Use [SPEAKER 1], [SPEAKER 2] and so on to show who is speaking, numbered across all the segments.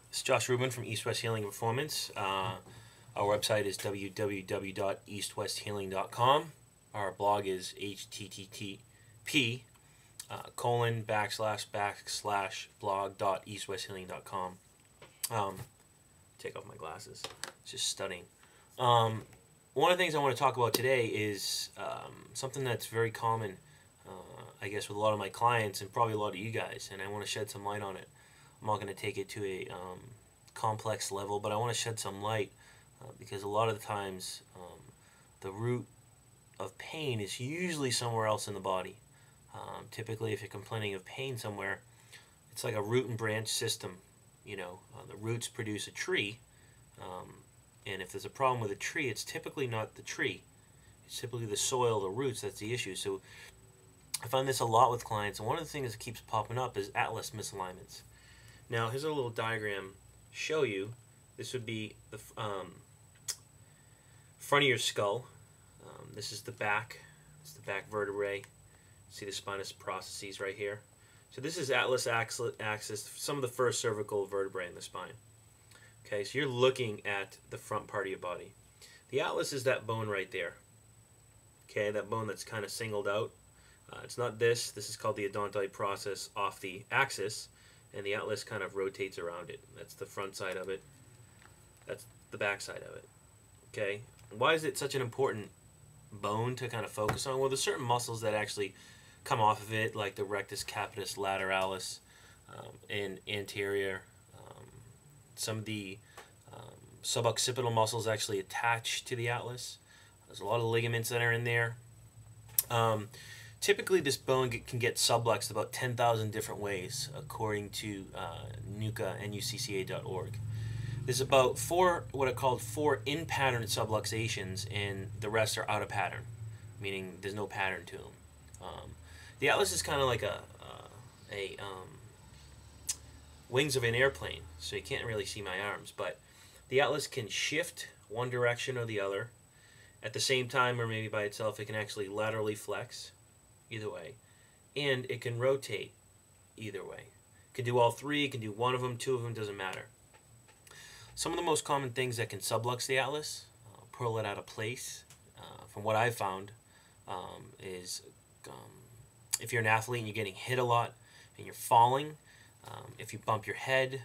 [SPEAKER 1] It's Josh Rubin from East West Healing Performance. Our website is www.eastwesthealing.com. Our blog is http // blog.eastwesthealing.com. Take off my glasses. It's just studying. One of the things I want to talk about today is something that's very common, I guess, with a lot of my clients and probably a lot of you guys, and I want to shed some light on it. I'm not going to take it to a complex level, but I want to shed some light because a lot of the times the root of pain is usually somewhere else in the body. Typically, if you're complaining of pain somewhere, it's like a root and branch system. You know, the roots produce a tree, and if there's a problem with a tree, it's typically not the tree. It's typically the soil, the roots, that's the issue. So I find this a lot with clients, and one of the things that keeps popping up is atlas misalignments. Now, here's a little diagram to show you. This would be the front of your skull. This is the back. It's the back vertebrae. See the spinous processes right here. So this is atlas axis, some of the first cervical vertebrae in the spine. Okay, so you're looking at the front part of your body. The atlas is that bone right there. Okay, that bone that's kind of singled out. It's not this. This is called the odontoid process off the axis, and the atlas kind of rotates around it. That's the front side of it. That's the back side of it. Okay, why is it such an important bone to kind of focus on? Well, there's certain muscles that actually come off of it, like the rectus capitis lateralis and anterior. Some of the suboccipital muscles actually attach to the atlas. There's a lot of ligaments that are in there. Typically, this bone can get subluxed about 10,000 different ways, according to nucca.org. There's about what are called four in-pattern subluxations, and the rest are out of pattern, meaning there's no pattern to them. The atlas is kind of like a wings of an airplane, so you can't really see my arms, but the atlas can shift one direction or the other at the same time, or maybe by itself. It can actually laterally flex either way, and it can rotate either way. It can do all three, it can do one of them, two of them, doesn't matter. Some of the most common things that can sublux the atlas, pull it out of place, from what I've found, is if you're an athlete and you're getting hit a lot and you're falling, if you bump your head,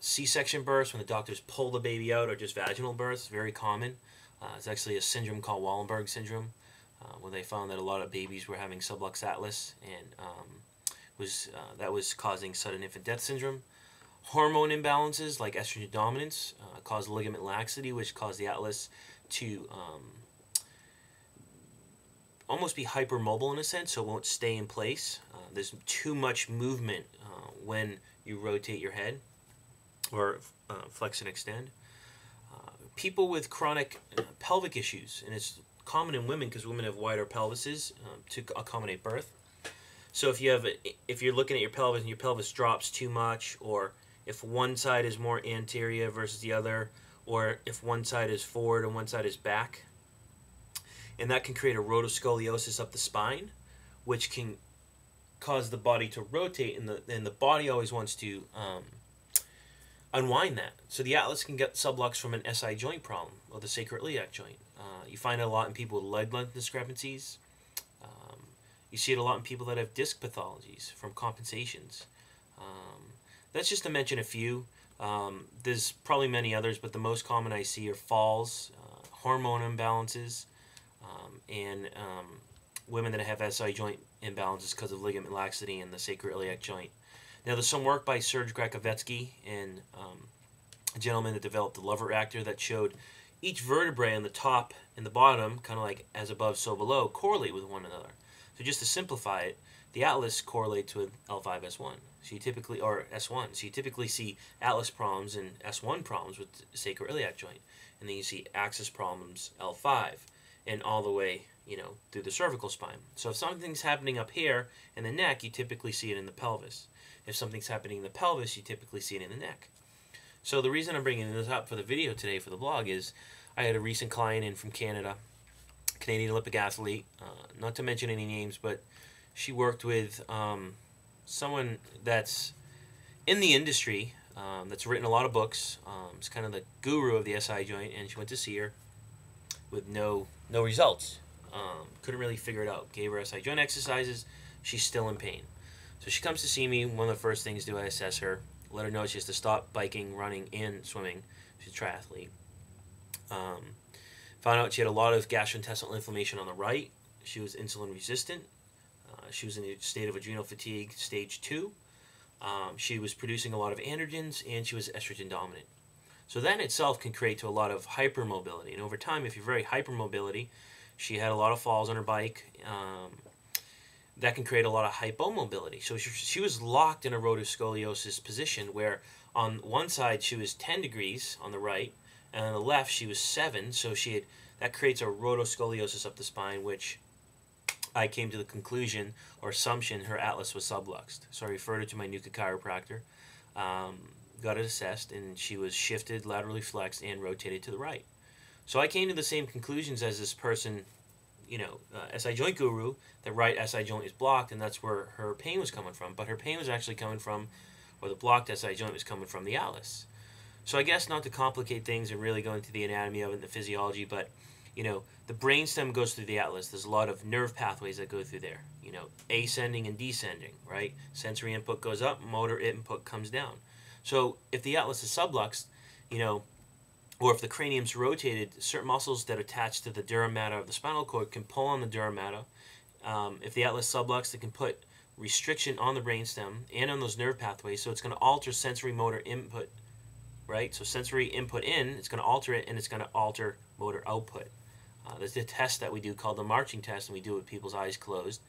[SPEAKER 1] C-section births, when the doctors pull the baby out, or just vaginal births, very common. It's actually a syndrome called Wallenberg syndrome, where they found that a lot of babies were having sublux atlas, and that was causing sudden infant death syndrome. Hormone imbalances like estrogen dominance cause ligament laxity, which cause the atlas to almost be hypermobile in a sense, so it won't stay in place. There's too much movement when you rotate your head or flex and extend. People with chronic pelvic issues, and it's common in women because women have wider pelvises to accommodate birth. So if you're looking at your pelvis and your pelvis drops too much, or if one side is more anterior versus the other, or if one side is forward and one side is back, and that can create a rotoscoliosis up the spine, which can cause the body to rotate, and the body always wants to unwind that. So the atlas can get subluxed from an SI joint problem, or the sacroiliac joint. You find it a lot in people with leg length discrepancies. You see it a lot in people that have disc pathologies from compensations. That's just to mention a few. There's probably many others, but the most common I see are falls, hormone imbalances, and women that have SI joint imbalances because of ligament laxity in the sacroiliac joint. Now, there's some work by Serge Grakovetsky and a gentleman that developed the Lover reactor that showed each vertebrae on the top and the bottom, kind of like as above, so below, correlate with one another. So just to simplify it, the atlas correlates with L5, S1. So you typically, or S1. So you typically see atlas problems and S1 problems with the sacroiliac joint. And then you see axis problems, L5, and all the way, through the cervical spine. So if something's happening up here in the neck, you typically see it in the pelvis. If something's happening in the pelvis, you typically see it in the neck. So the reason I'm bringing this up for the video today for the blog is I had a recent client in from Canada, Canadian Olympic athlete, not to mention any names, but she worked with someone that's in the industry that's written a lot of books. It's kind of the guru of the SI joint, and she went to see her with no results. Couldn't really figure it out. Gave her SI joint exercises. She's still in pain. So she comes to see me. One of the first things I assess her, let her know she has to stop biking, running, and swimming. She's a triathlete. Found out she had a lot of gastrointestinal inflammation on the right. She was insulin resistant. She was in a state of adrenal fatigue, stage 2. She was producing a lot of androgens, and she was estrogen dominant. So that in itself can create to a lot of hypermobility. And over time, if you're very hypermobility, she had a lot of falls on her bike. That can create a lot of hypomobility. So she was locked in a rotoscoliosis position where on one side she was 10 degrees on the right, and on the left she was 7. So that creates a rotoscoliosis up the spine, which I came to the conclusion or assumption her atlas was subluxed. So I referred her to my NUCA chiropractor, got it assessed, and she was shifted, laterally flexed, and rotated to the right. So I came to the same conclusions as this person, SI joint guru, that right SI joint is blocked, and that's where her pain was coming from. But her pain was actually coming from, or the blocked SI joint was coming from the atlas. So I guess not to complicate things and really go into the anatomy of it and the physiology, but the brainstem goes through the atlas. There's a lot of nerve pathways that go through there. Ascending and descending, right? Sensory input goes up, motor input comes down. So if the atlas is subluxed, or if the cranium's rotated, certain muscles that attach to the dura mater of the spinal cord can pull on the dura mater. If the atlas subluxed, it can put restriction on the brainstem and on those nerve pathways, so it's going to alter sensory motor input, right? So sensory input in, it's going to alter it, and it's going to alter motor output. There's a test that we do called the marching test, and we do it with people's eyes closed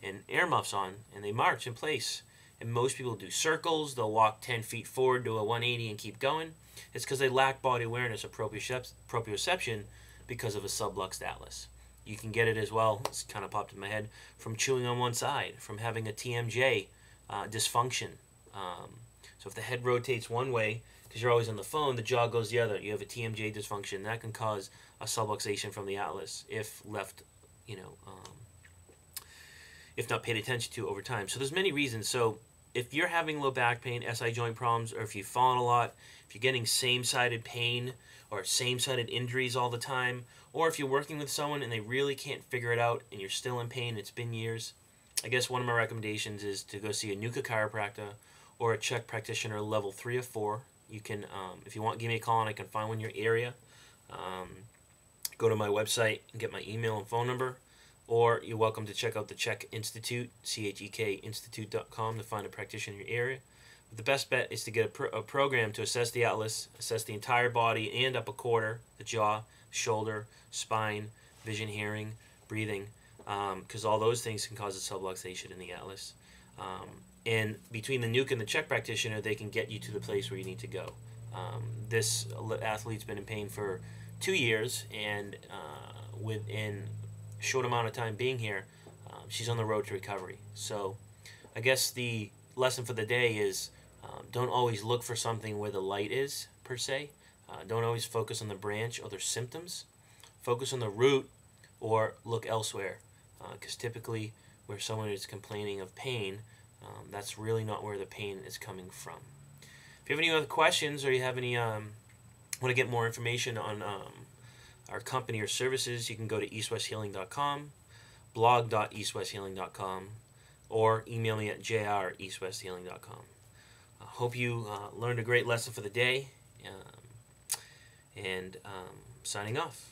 [SPEAKER 1] and earmuffs on, and they march in place. And most people do circles. They'll walk 10 feet forward to a 180 and keep going. It's because they lack body awareness or proprioception because of a subluxed atlas. You can get it as well, it's kind of popped in my head, from chewing on one side, from having a TMJ dysfunction. So if the head rotates one way, because you're always on the phone, the jaw goes the other. You have a TMJ dysfunction. That can cause a subluxation from the atlas if left, if not paid attention to over time. So there's many reasons. So if you're having low back pain, SI joint problems, or if you've fallen a lot, if you're getting same-sided pain or same-sided injuries all the time, or if you're working with someone and they really can't figure it out and you're still in pain, it's been years, I guess one of my recommendations is to go see a NUCA chiropractor or a Czech practitioner level 3 or 4. You can, if you want, give me a call and I can find one in your area. Go to my website and get my email and phone number. Or you're welcome to check out the Czech Institute, CHEK-institute.com, to find a practitioner in your area. But the best bet is to get a program to assess the atlas, assess the entire body and upper quarter, the jaw, shoulder, spine, vision, hearing, breathing, because all those things can cause a subluxation in the atlas. And between the NUCA and the Czech practitioner, they can get you to the place where you need to go. This athlete's been in pain for 2 years, and within short amount of time being here, she's on the road to recovery. So I guess the lesson for the day is don't always look for something where the light is, per se. Don't always focus on the branch or their symptoms. Focus on the root or look elsewhere, because typically where someone is complaining of pain, that's really not where the pain is coming from. If you have any other questions, or you have any want to get more information on our company or services, you can go to eastwesthealing.com, blog.eastwesthealing.com, or email me at jr@eastwesthealing.com. I hope you learned a great lesson for the day, and signing off.